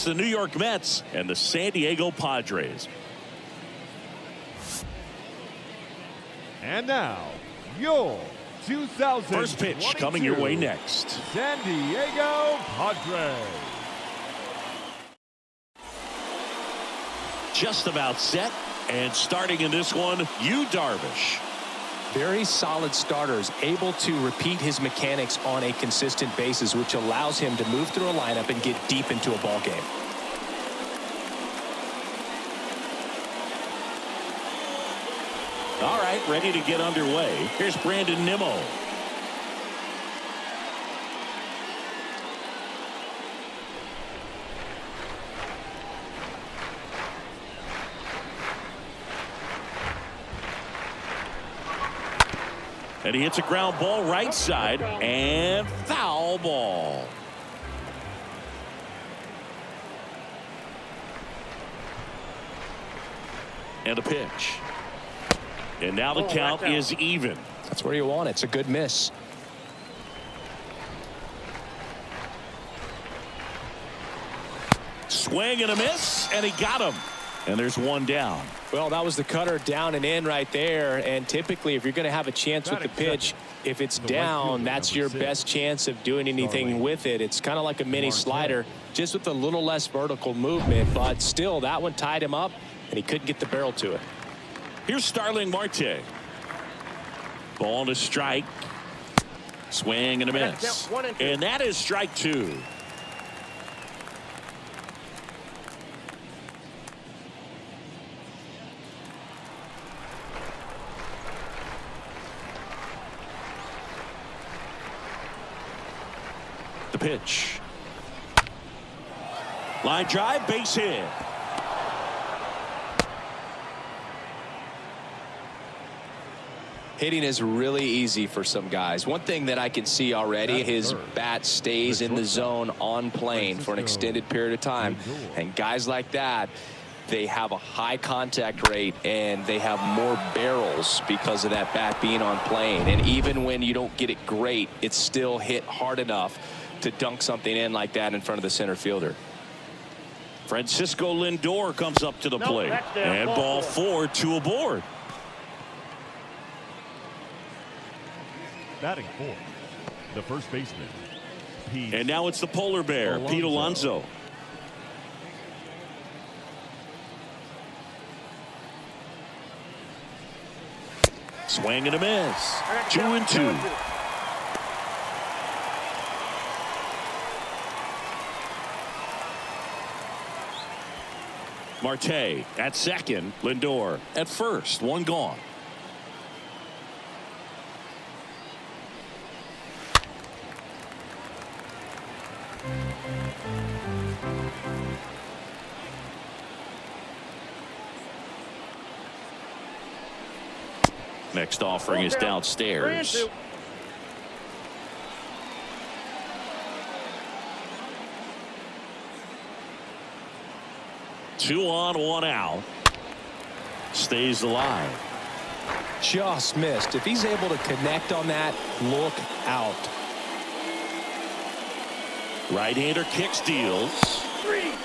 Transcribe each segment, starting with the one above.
The New York Mets and the San Diego Padres. And now, your 2000 first pitch coming your way next. San Diego Padres. Just about set, and starting in this one, Darvish. Very solid starters, able to repeat his mechanics on a consistent basis, which allows him to move through a lineup and get deep into a ball game. All right, ready to get underway. Here's Brandon Nimmo. And he hits a ground ball right side, and foul ball. And a pitch. And now the count is even. That's where you want it. It's a good miss. Swing and a miss, and he got him. And there's one down. Well, that was the cutter down and in right there. And typically, if you're going to have a chance with the pitch, if it's down, that's your best chance of doing anything with it. It's kind of like a mini slider, just with a little less vertical movement. But still, that one tied him up, and he couldn't get the barrel to it. Here's Starling Marte. Ball to strike. Swing and a miss. And that is strike two. The pitch. Line drive, base hit. Hitting is really easy for some guys. One thing that I can see already, his bat stays in the zone on plane for an extended period of time. And guys like that, they have a high contact rate and they have more barrels because of that bat being on plane. And even when you don't get it great, it's still hit hard enough to dunk something in like that in front of the center fielder. Francisco Lindor comes up to the plate. And ball four, two aboard. Batting fourth, the first baseman, Pete. And now it's the polar bear, Pete Alonso. Swing and a miss. 2-2. Marte at second. Lindor at first. One gone. Next offering is downstairs. Two on, one out. Stays alive. Just missed. If he's able to connect on that, look out. Right-hander kicks, deals.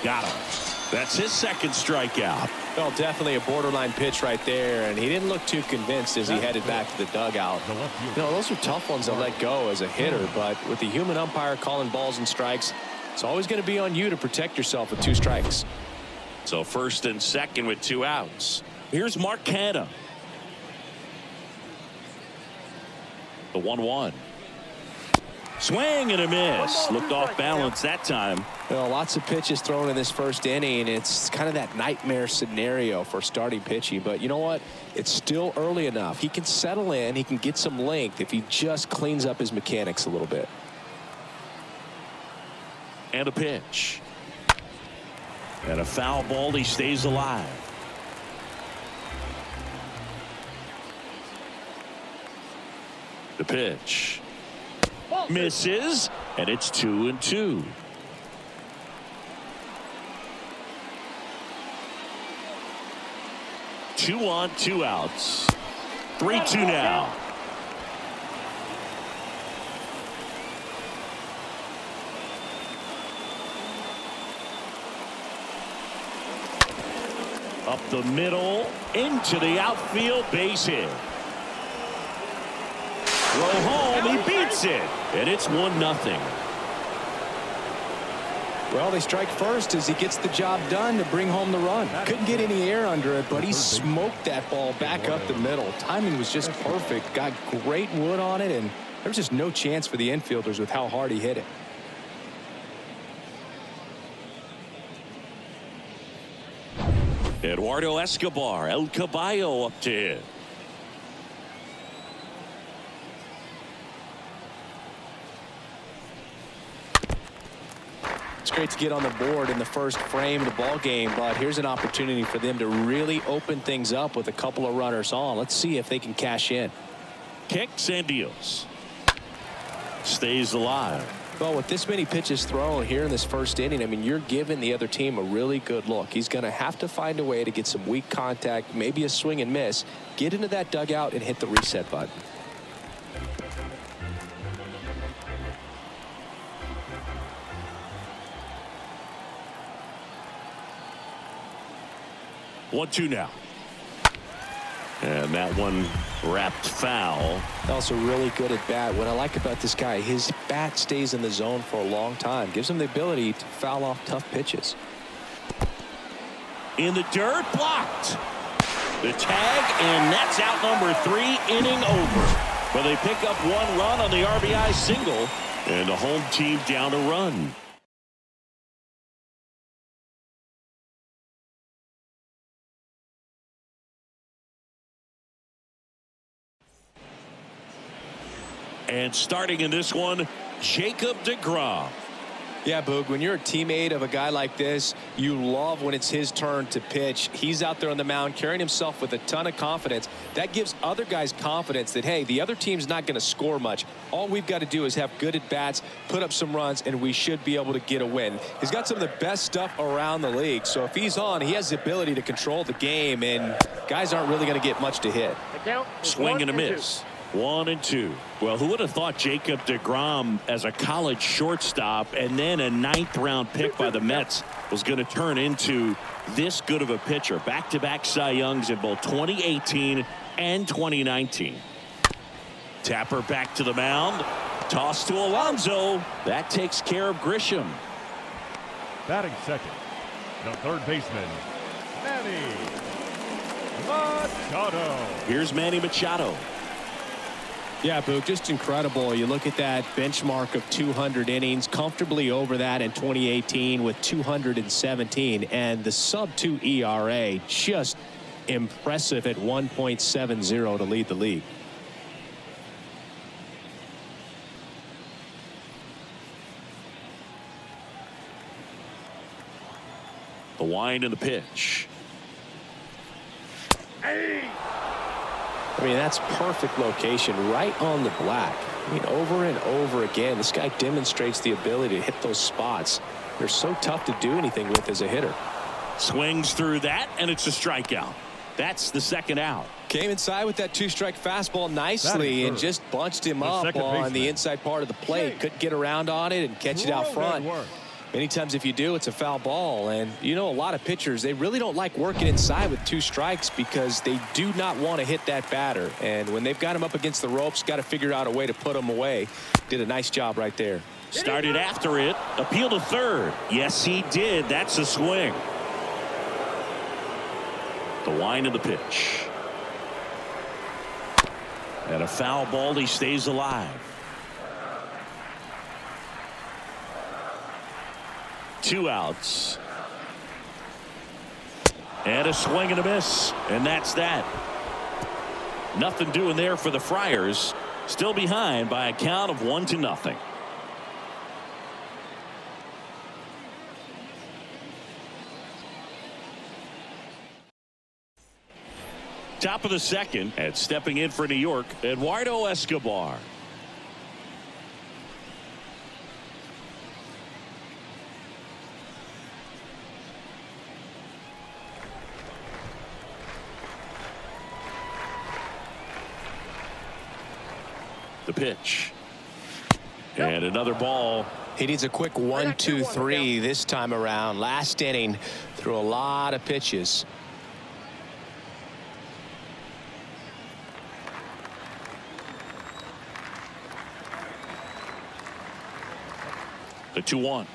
Got him. That's his second strikeout. Well, definitely a borderline pitch right there, and he didn't look too convinced as he headed back to the dugout. You know, those are tough ones to let go as a hitter, but with the human umpire calling balls and strikes, it's always going to be on you to protect yourself with two strikes. So first and second with two outs. Here's Mark Canha. The 1-1. Swing and a miss. Looked off balance that time. Well, lots of pitches thrown in this first inning. It's kind of that nightmare scenario for starting pitching. But you know what? It's still early enough. He can settle in. He can get some length if he just cleans up his mechanics a little bit. And a pitch. And a foul ball. He stays alive. The pitch. Misses, and it's 2-2. Two on, two outs. 3-2 now. Up the middle, into the outfield, base hit. Throw home, he beats it, and it's 1-0. Well, they strike first as he gets the job done to bring home the run. Couldn't get any air under it, but he smoked that ball back up the middle. Timing was just perfect. Got great wood on it, and there's just no chance for the infielders with how hard he hit it. Eduardo Escobar, El Caballo up to hit. It's great to get on the board in the first frame of the ball game, but here's an opportunity for them to really open things up with a couple of runners on. Let's see if they can cash in. Kicks and deals. Stays alive. Well, with this many pitches thrown here in this first inning, I mean, you're giving the other team a really good look. He's going to have to find a way to get some weak contact, maybe a swing and miss, get into that dugout and hit the reset button. One-two now. And that one wrapped foul. Also really good at bat. What I like about this guy, his bat stays in the zone for a long time. Gives him the ability to foul off tough pitches. In the dirt, blocked. The tag, and that's out number 3, inning over. But they pick up 1 run on the RBI single, and the home team down a run. And starting in this one, Jacob deGrom. Yeah, Boog, when you're a teammate of a guy like this, you love when it's his turn to pitch. He's out there on the mound carrying himself with a ton of confidence. That gives other guys confidence that, hey, the other team's not going to score much. All we've got to do is have good at-bats, put up some runs, and we should be able to get a win. He's got some of the best stuff around the league. So if he's on, he has the ability to control the game, and guys aren't really going to get much to hit. Swing and a miss. 1-2. Well, who would have thought Jacob deGrom as a college shortstop and then a 9th-round pick by the Mets was going to turn into this good of a pitcher? Back-to-back Cy Youngs in both 2018 and 2019. Tapper back to the mound. Toss to Alonso. That takes care of Grisham. Batting second, the third baseman, Manny Machado. Here's Manny Machado. Yeah, Boog, just incredible. You look at that benchmark of 200 innings, comfortably over that in 2018 with 217, and the sub-2 ERA just impressive at 1.70 to lead the league. The wind and the pitch. I mean, that's perfect location right on the black. I mean, over and over again, this guy demonstrates the ability to hit those spots. They're so tough to do anything with as a hitter. Swings through that, and it's a strikeout. That's the second out. Came inside with that 2-strike fastball nicely and just bunched him up on the inside part of the plate. Couldn't get around on it and catch it out front. Many times if you do, it's a foul ball. And you know, a lot of pitchers, they really don't like working inside with 2 strikes because they do not want to hit that batter. And when they've got him up against the ropes, got to figure out a way to put him away. Did a nice job right there. Started after it. Appeal to third. Yes, he did. That's a swing. The wind of the pitch. And a foul ball. He stays alive. 2 outs. And a swing and a miss. And that's that. Nothing doing there for the Friars. Still behind by a count of 1-0. Top of the second, and stepping in for New York, Eduardo Escobar. The pitch. And another ball. He needs a quick 1-2-3 this time around. Last inning, threw a lot of pitches. The 2-1.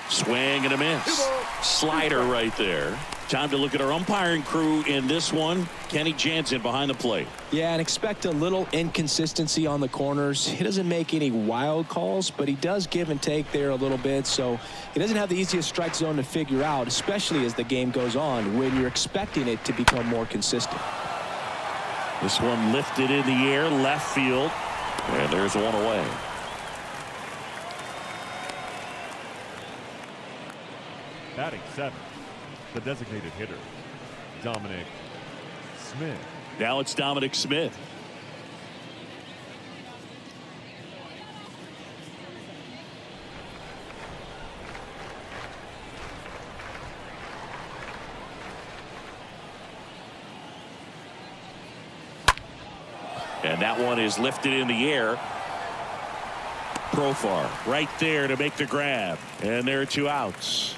Swing and a miss. Slider right there. Time to look at our umpiring crew in this one. Kenny Jansen behind the plate. Yeah, and expect a little inconsistency on the corners. He doesn't make any wild calls, but he does give and take there a little bit. So he doesn't have the easiest strike zone to figure out, especially as the game goes on when you're expecting it to become more consistent. This one lifted in the air, left field. And there's one away. Batting 7th, the designated hitter, Dominic Smith. Now it's Dominic Smith. And that one is lifted in the air. Profar right there to make the grab. And there are 2 outs.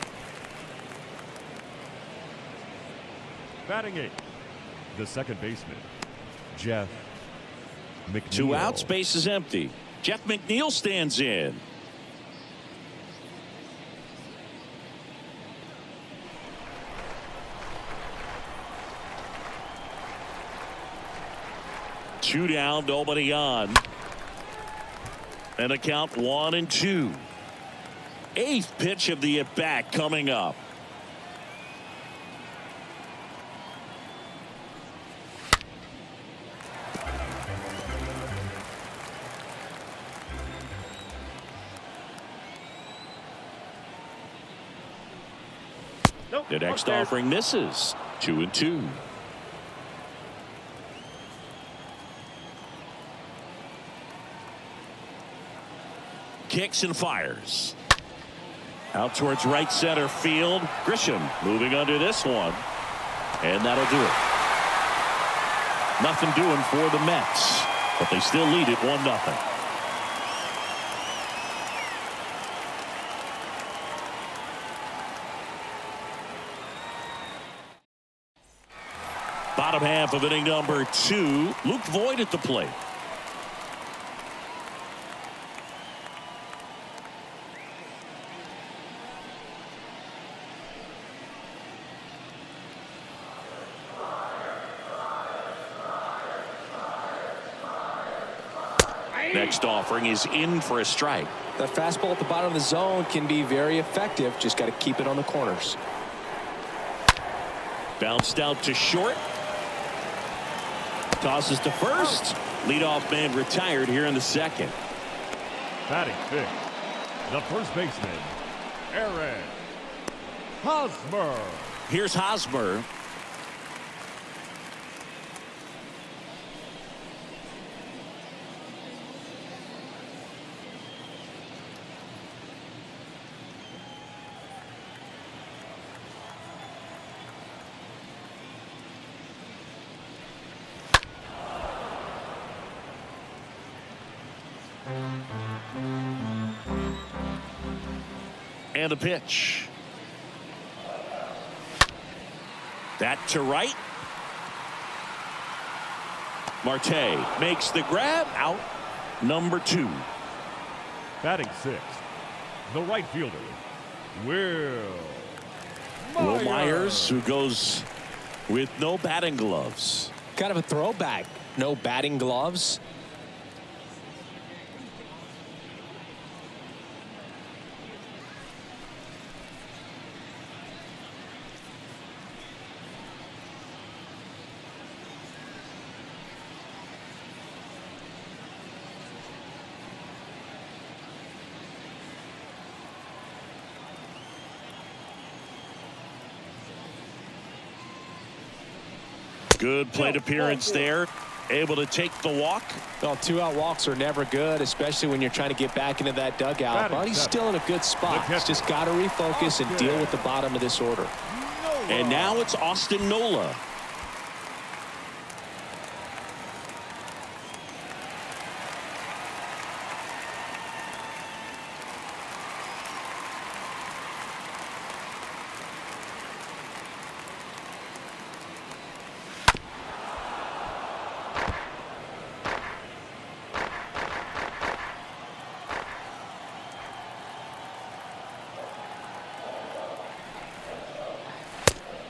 Batting 8th, the second baseman, Jeff McNeil. 2 outs, base is empty. Jeff McNeil stands in. Two down, nobody on. And a count 1-2. 8th pitch of the at-bat coming up. The next offering misses. 2-2. Kicks and fires. Out towards right center field. Grisham moving under this one. And that'll do it. Nothing doing for the Mets. But they still lead it 1-0. Bottom half of inning number 2. Luke Voigt at the plate. Next offering is in for a strike. That fastball at the bottom of the zone can be very effective. Just got to keep it on the corners. Bounced out to short. Tosses to first. Leadoff man retired here in the second. Batting 5th, the first baseman, Aaron Hosmer. Here's Hosmer. And a pitch. That to right. Marte makes the grab. Out number 2. Batting 6th, the right fielder, Will Myers, who goes with no batting gloves. Kind of a throwback. No batting gloves. Good plate appearance there. Able to take the walk. Well, 2-out walks are never good, especially when you're trying to get back into that dugout. But he's still in a good spot. He's just got to refocus and deal with the bottom of this order. And now it's Austin Nola.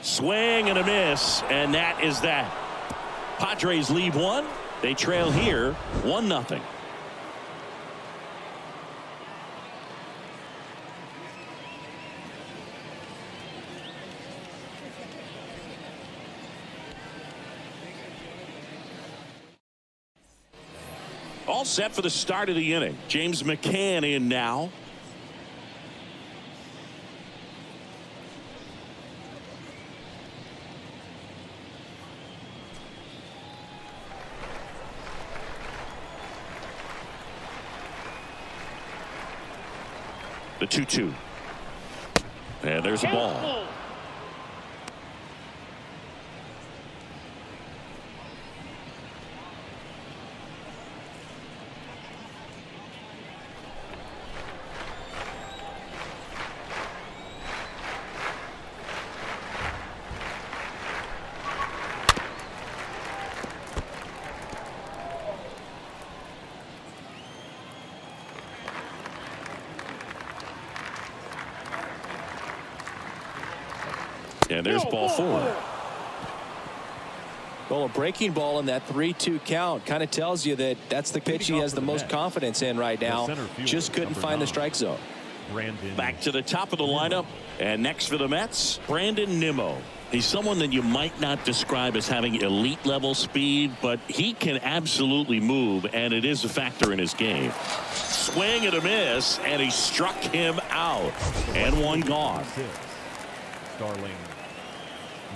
Swing and a miss, and that is that. Padres lead one. They trail here 1-0. All set for the start of the inning. James McCann in now. The 2-2. And there's a ball. And there's ball 4. Well, a breaking ball in that 3-2 count kind of tells you that that's the pitch he has the most confidence in right now. Just couldn't find the strike zone. Back to the top of the lineup. And next for the Mets, Brandon Nimmo. He's someone that you might not describe as having elite level speed, but he can absolutely move, and it is a factor in his game. Swing and a miss, and he struck him out. And one gone. Starling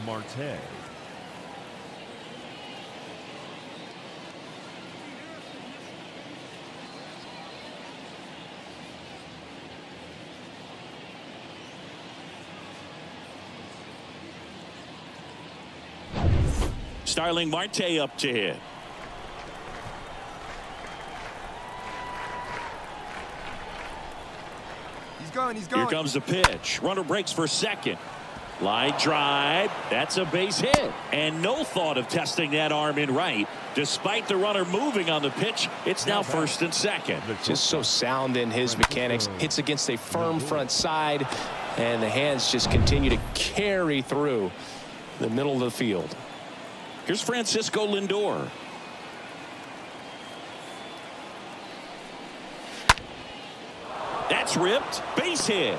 Marte. Starling Marte up to hit. He's going. Here comes the pitch. Runner breaks for second. Line drive. That's a base hit. And no thought of testing that arm in right. Despite the runner moving on the pitch, it's now first and second. Just so sound in his mechanics. Hits against a firm front side, and the hands just continue to carry through the middle of the field. Here's Francisco Lindor. That's ripped. Base hit.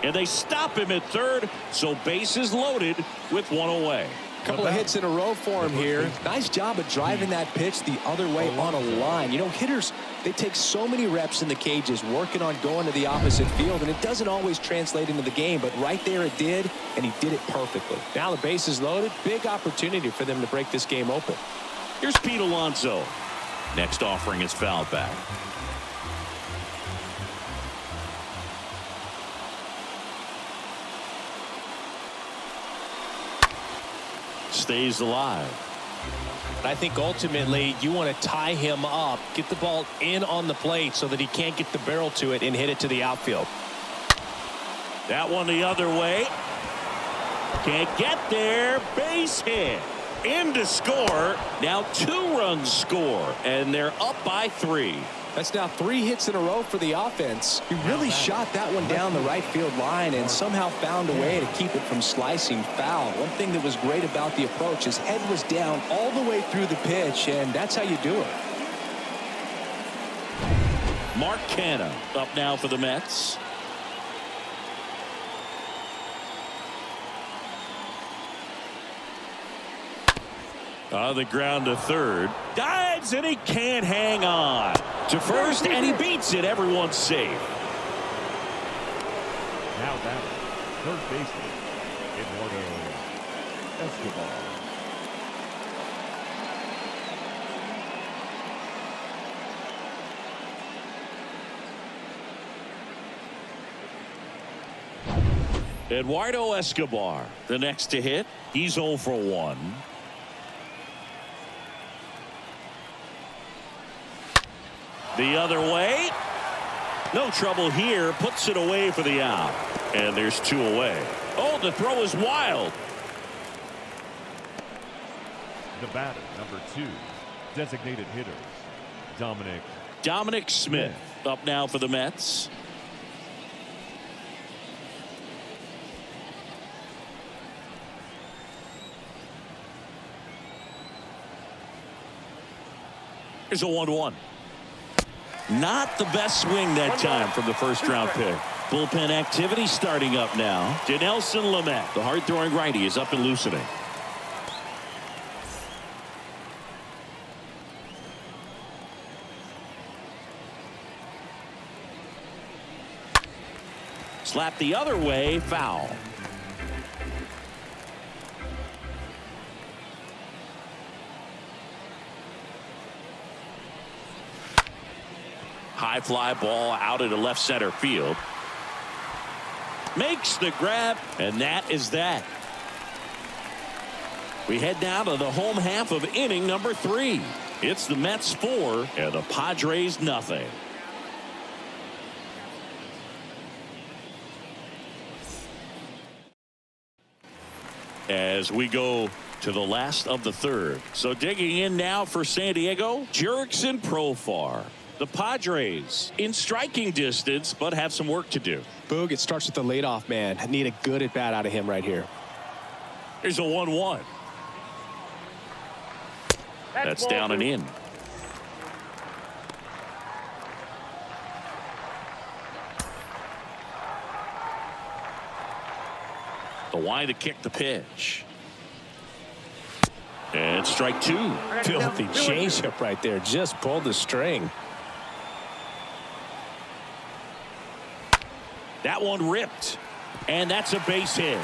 And they stop him at third, so bases loaded with one away. Couple of hits in a row for him here. Nice job of driving that pitch the other way on a line. You know, hitters, they take so many reps in the cages working on going to the opposite field, and it doesn't always translate into the game, but right there it did, and he did it perfectly. Now the base is loaded. Big opportunity for them to break this game open. Here's Pete Alonso. Next offering is fouled back. Stays alive. I think ultimately you want to tie him up, get the ball in on the plate so that he can't get the barrel to it and hit it to the outfield. That one the other way. Can't get there. Base hit. In to score. Now 2 runs score, and they're up by 3. That's now 3 hits in a row for the offense. He really shot that one down the right field line and somehow found a way to keep it from slicing foul. One thing that was great about the approach, his head was down all the way through the pitch, and that's how you do it. Mark Canha up now for the Mets. On the ground to third. Dives, and he can't hang on. To first, and he beats it. Everyone's safe. Now batting, third baseman, Eduardo Escobar. Eduardo Escobar, the next to hit. He's 0 for 1. The other way. No trouble here. Puts it away for the out. And there's 2 away. Oh, the throw is wild. The batter, number 2, designated hitters, Dominic Smith up now for the Mets. Here's a 1-1. Not the best swing that time from the first round pick. Bullpen activity starting up now. Dinelson Lamet, the hard-throwing righty, is up and loosening. Slap the other way, foul. High fly ball out into left center field. Makes the grab, and that is that. We head down to the home half of inning number 3. It's the Mets 4 and the Padres nothing. As we go to the last of the third. So digging in now for San Diego, Jurickson Profar. The Padres in striking distance, but have some work to do. Boog, it starts with the leadoff man. I need a good at bat out of him right here. Here's a 1-1. That's down and in. The wind to kick the pitch. And strike 2. Filthy changeup right there. Just pulled the string. That one ripped. And that's a base hit.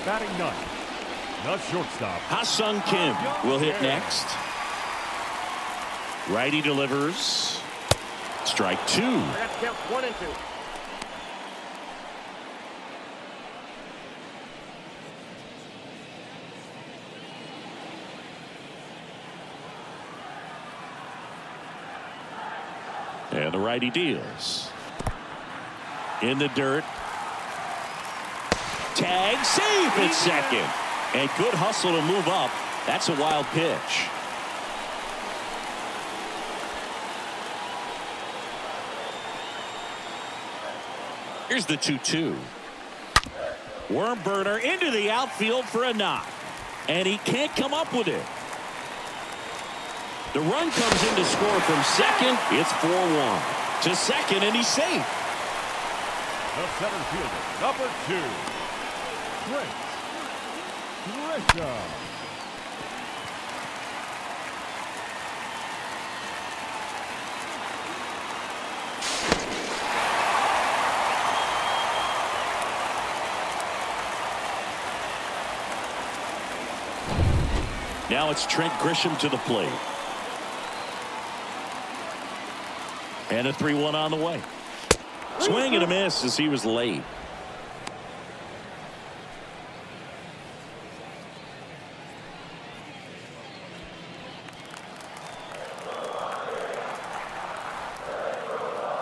Batting ninth, the shortstop. Ha-Sung Kim will hit next. Righty delivers. Strike 2. That's count 1 and 2. And the righty deals. In the dirt. Tag, safe at second. And good hustle to move up. That's a wild pitch. Here's the 2-2. Worm burner into the outfield for a knock. And he can't come up with it. The run comes in to score from second. It's 4-1. To second, and he's safe. The center fielder, number 2, Grisham. Now it's Trent Grisham to the plate. And a 3-1 on the way. Swing and a miss as he was late.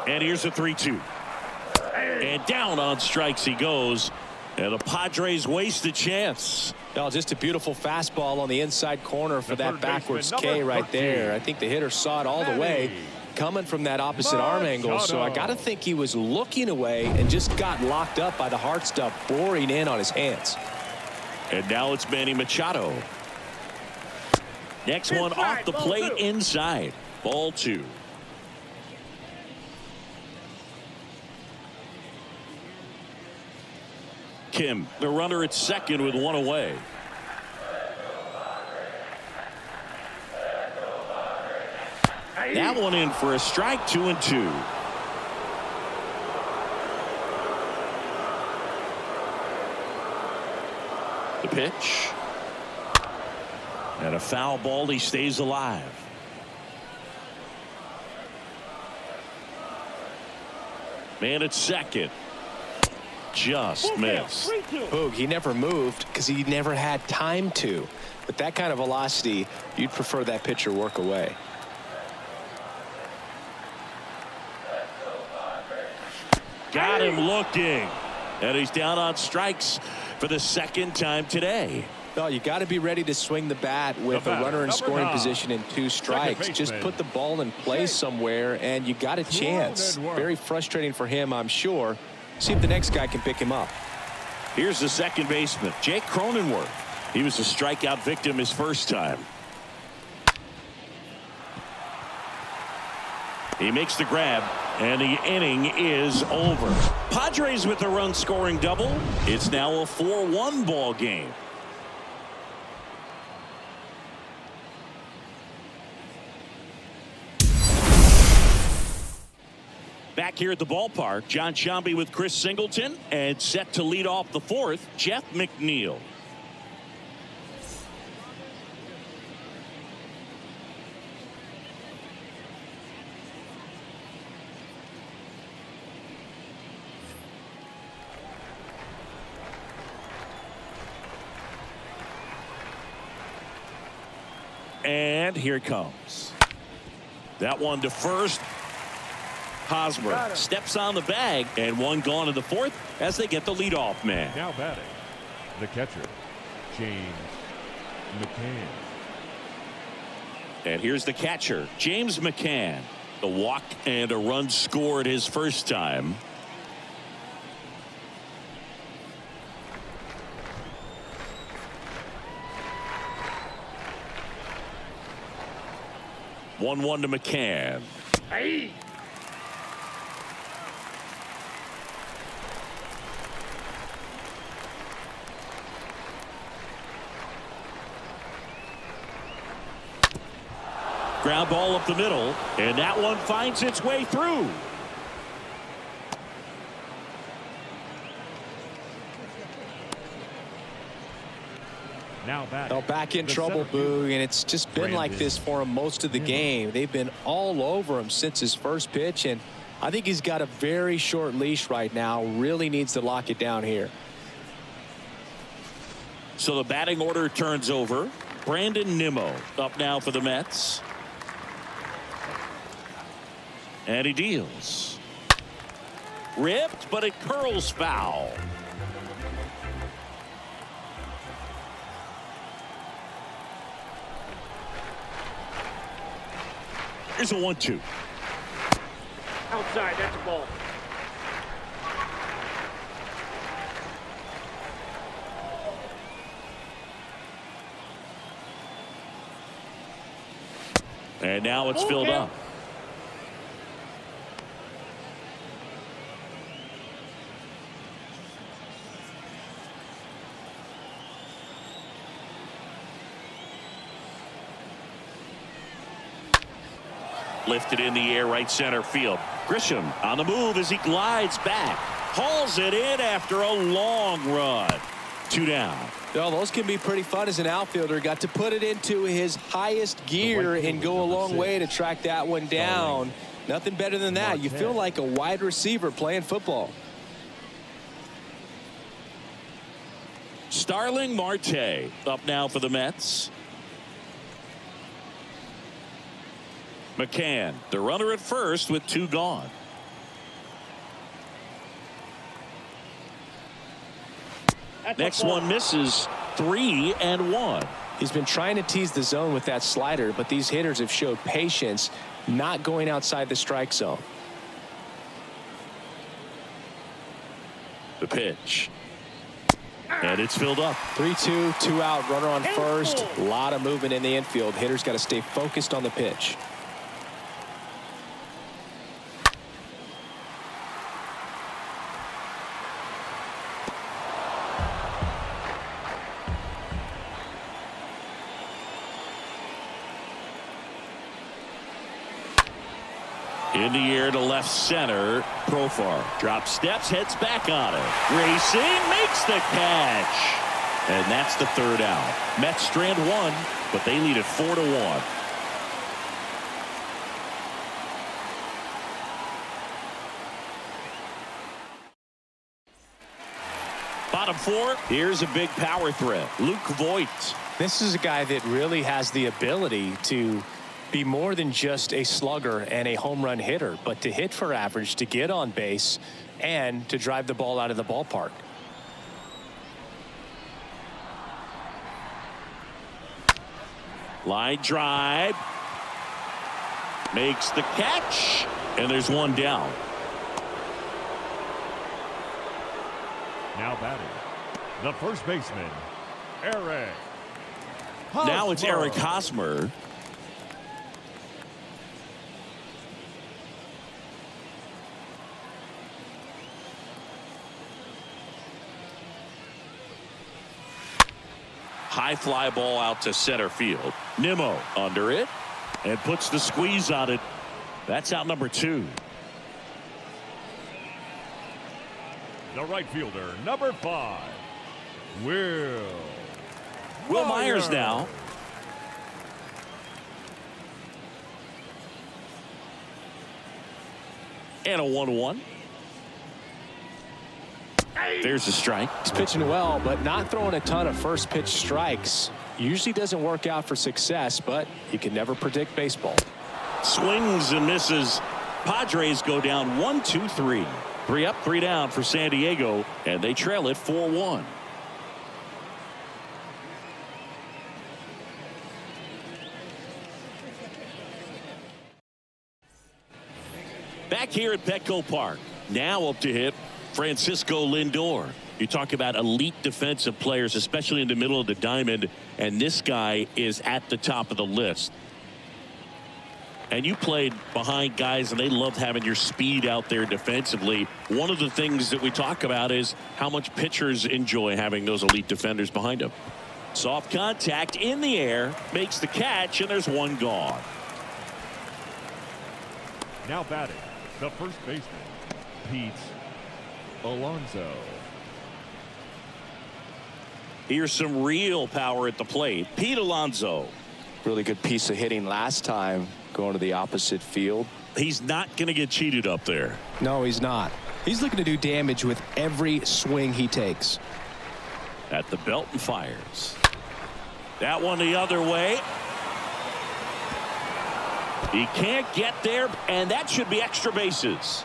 And here's a 3-2. And down on strikes he goes. And the Padres waste a chance. No, just a beautiful fastball on the inside corner for that backwards K right there. I think the hitter saw it all the way coming from that opposite arm angle. So I got to think he was looking away and just got locked up by the hard stuff boring in on his hands. And now it's Manny Machado. Next one off the plate inside. Ball 2. Kim, the runner at second with one away. That one in for a strike. 2-2. The pitch. And a foul ball. He stays alive. Man at second. Just missed. Boog, he never moved because he never had time to. With that kind of velocity, you'd prefer that pitcher work away. Got him looking. And he's down on strikes for the second time today. No, you got to be ready to swing the bat with a runner in scoring position and 2 strikes. Just put the ball in play somewhere and you got a chance. Very frustrating for him, I'm sure. See if the next guy can pick him up. Here's the second baseman, Jake Cronenworth. He was a strikeout victim his first time. He makes the grab, and the inning is over. Padres with a run-scoring double. It's now a 4-1 ball game. Back here at the ballpark, John Sciambi with Chris Singleton, and set to lead off the fourth, Jeff McNeil. And here it comes. That one to first. Hosmer steps on the bag, and one gone in the fourth as they get the leadoff man. Now batting, the catcher, James McCann. And here's the catcher, James McCann. A walk and a run scored his first time. One to McCann. Hey. Ground ball up the middle, and that one finds its way through. Now back in trouble, Boog, and it's just been like this for him most of the game. They've been all over him since his first pitch, and I think he's got a very short leash right now. Really needs to lock it down here. So the batting order turns over. Brandon Nimmo up now for the Mets. And he deals. Ripped, but it curls foul. Here's a 1-2. Outside, that's a ball. And now it's filled up. Lifted in the air, right center field. Grisham on the move as he glides back. Hauls it in after a long run. 2 down. Well, those can be pretty fun as an outfielder. Got to put it into his highest gear and go a long way to track that one down. Nothing better than that. You feel like a wide receiver playing football. Starling Marte up now for the Mets. McCann, the runner at first with 2 gone. Next one misses. 3-1. He's been trying to tease the zone with that slider, but these hitters have showed patience, not going outside the strike zone. The pitch. And it's filled up. 3-2, 2 out, runner on first. A lot of movement in the infield. Hitters got to stay focused on the pitch. In the air to left center. Profar drops steps, heads back on it. Racing, makes the catch. And that's the 3rd out. Mets strand 1, but they lead it 4-1. Bottom 4, here's a big power threat. Luke Voigt. This is a guy that really has the ability to be more than just a slugger and a home run hitter, but to hit for average, to get on base, and to drive the ball out of the ballpark. Line drive. Makes the catch. And there's 1 down. Now batting, The first baseman, Eric. Now it's Hosmer. Eric Hosmer. High fly ball out to center field. Nimmo under it and puts the squeeze on it. That's out number 2. The right fielder, number 5, Will Myers now. And a 1-1. There's a strike. He's pitching well, but not throwing a ton of first pitch strikes. Usually doesn't work out for success, but you can never predict baseball. Swings and misses. Padres go down 1-2-3. 3 up, 3 down for San Diego, and they trail it 4-1. Back here at Petco Park, now up to hit Francisco Lindor. You talk about elite defensive players, especially in the middle of the diamond, and this guy is at the top of the list. And you played behind guys, and they loved having your speed out there defensively. One of the things that we talk about is how much pitchers enjoy having those elite defenders behind them. Soft contact in the air, makes the catch, and there's one gone. Now batting, the first baseman, Pete Alonso. Here's some real power at the plate. Pete Alonso. Really good piece of hitting last time, going to the opposite field. He's not going to get cheated up there. No, he's not. He's looking to do damage with every swing he takes. At the belt and fires. That one the other way. He can't get there, and that should be extra bases.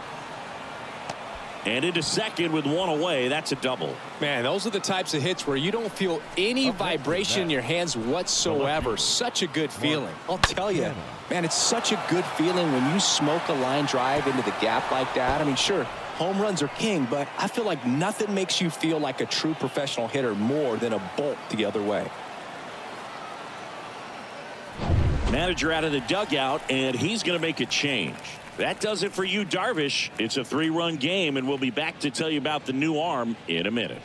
And into second with one away. That's a double. Man, those are the types of hits where you don't feel any vibration in your hands whatsoever. Such a good feeling. I'll tell you, man, it's such a good feeling when you smoke a line drive into the gap like that. I mean, sure, home runs are king, but I feel like nothing makes you feel like a true professional hitter more than a bolt the other way. Manager out of the dugout, and he's going to make a change. That does it for you, Darvish. It's a 3-run game, and we'll be back to tell you about the new arm in a minute.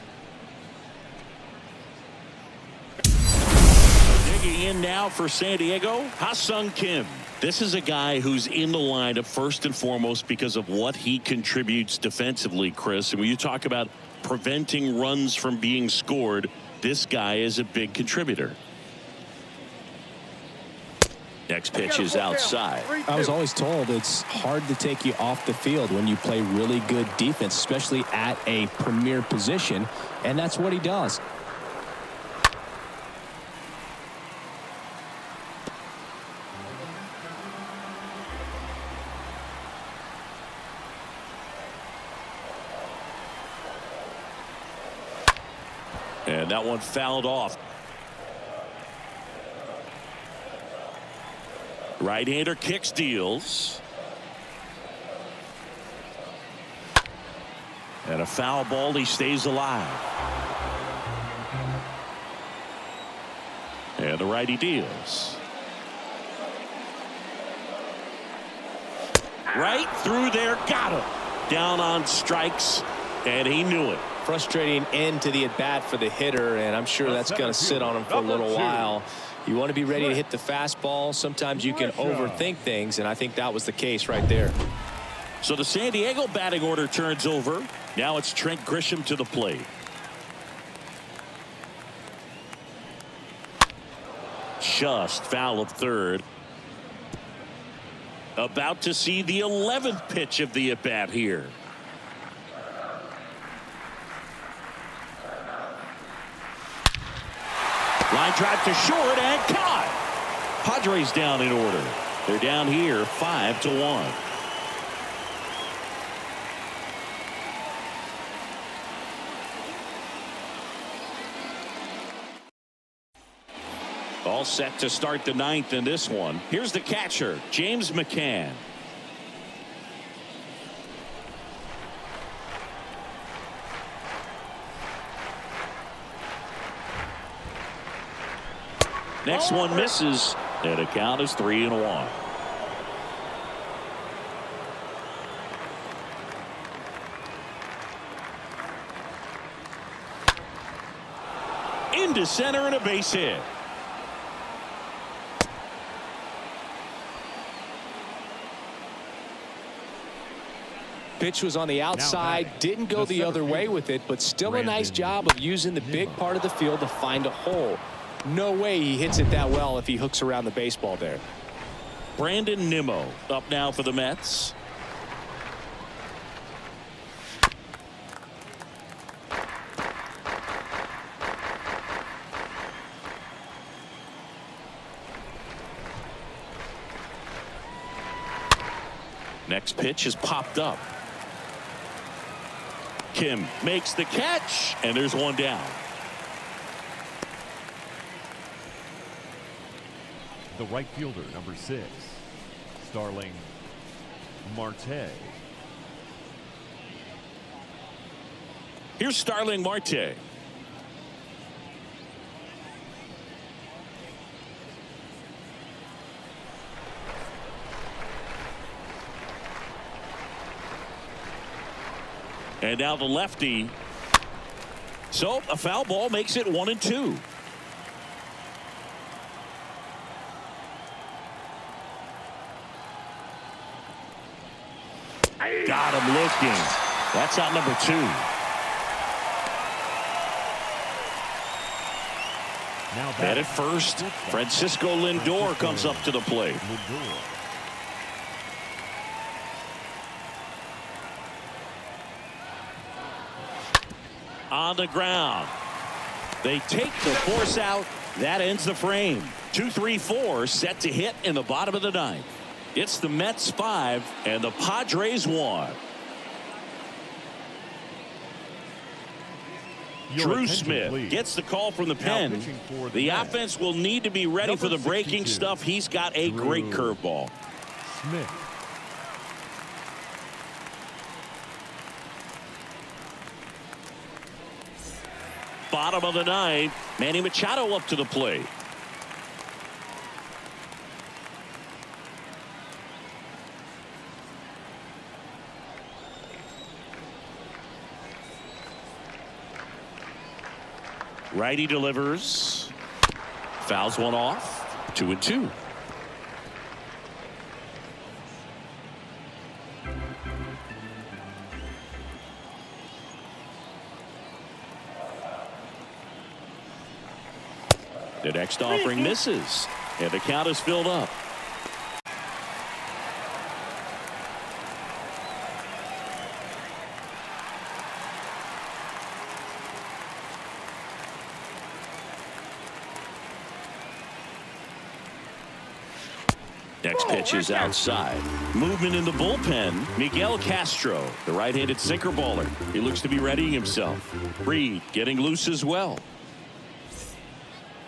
Digging in now for San Diego, Ha-Sung Kim. This is a guy who's in the lineup first and foremost because of what he contributes defensively, Chris. And when you talk about preventing runs from being scored, this guy is a big contributor. Next pitch is outside. I was always told it's hard to take you off the field when you play really good defense, especially at a premier position, and that's what he does. And that one fouled off. Right-hander kicks, deals. And a foul ball. He stays alive. And the righty deals. Right through there. Got him. Down on strikes. And he knew it. Frustrating end to the at-bat for the hitter, and I'm sure that's going to sit on him for a little while. You want to be ready to hit the fastball. Sometimes you can overthink things, and I think that was the case right there. So the San Diego batting order turns over. Now it's Trent Grisham to the plate. Just foul of third. About to see the 11th pitch of the at-bat here. Line drive to short and caught. Padres down in order. They're down here 5-1. All set to start the 9th in this one. Here's the catcher, James McCann. Next one misses, and the count is 3-1. Into center and a base hit. Pitch was on the outside, didn't go the other way with it, but still a nice job of using the big part of the field to find a hole. No way he hits it that well if he hooks around the baseball there. Brandon Nimmo up now for the Mets. Next pitch is popped up. Kim makes the catch, and there's one down. The right fielder, number 6, Starling Marte. Here's Starling Marte. And now the lefty. So a foul ball makes it 1-2. Got him looking. That's out number 2. Now And at first, Francisco Lindor comes up to the plate. On the ground. They take the force out. That ends the frame. 2-3-4 set to hit in the bottom of the 9th. It's the Mets 5 and the Padres 1. Drew Smith gets the call from the pen. The offense will need to be ready for the breaking stuff. He's got a great curveball. Smith. Bottom of the 9th, Manny Machado up to the plate. Righty delivers. Fouls one off. 2-2. The next offering misses, and the count is filled up. Next pitch is outside. Movement in the bullpen. Miguel Castro, the right-handed sinker baller. He looks to be readying himself. Reed getting loose as well.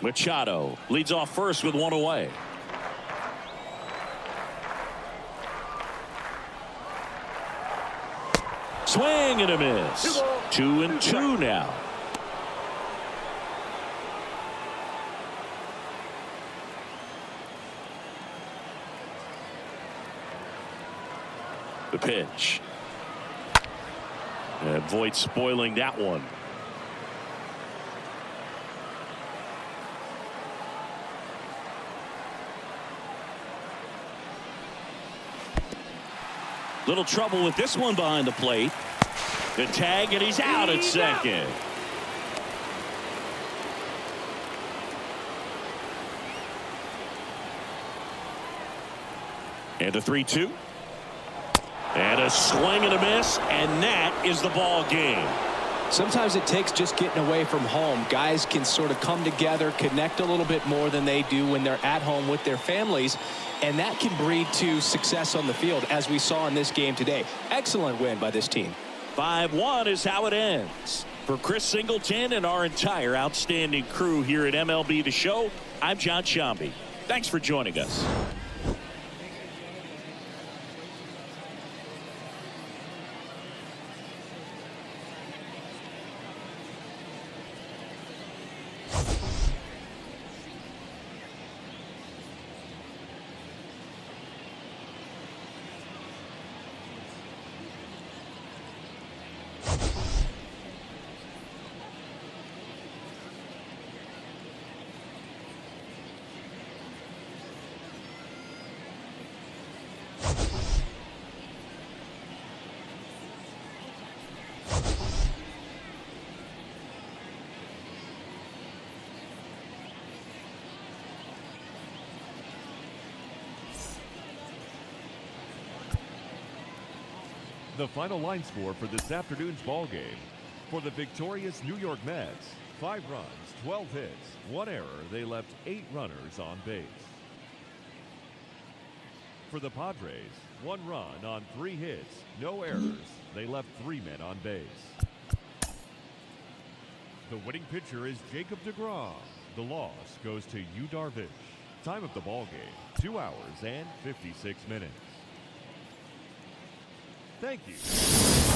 Machado leads off first with one away. Swing and a miss. 2-2 now. The pitch. And Voit spoiling that one. Little trouble with this one behind the plate. The tag, and he's out at second. And a 3-2. And a swing and a miss, and that is the ball game. Sometimes it takes just getting away from home. Guys can sort of come together, connect a little bit more than they do when they're at home with their families, and that can breed to success on the field, as we saw in this game today. Excellent win by this team. 5-1 is how it ends. For Chris Singleton and our entire outstanding crew here at MLB The Show, I'm John Shambi. Thanks for joining us. The final line score for this afternoon's ball game. For the victorious New York Mets, 5 runs, 12 hits, 1 error. They left 8 runners on base. For the Padres, 1 run on 3 hits, no errors. They left 3 men on base. The winning pitcher is Jacob deGrom. The loss goes to Darvish. Time of the ball game, 2 hours and 56 minutes. Thank you.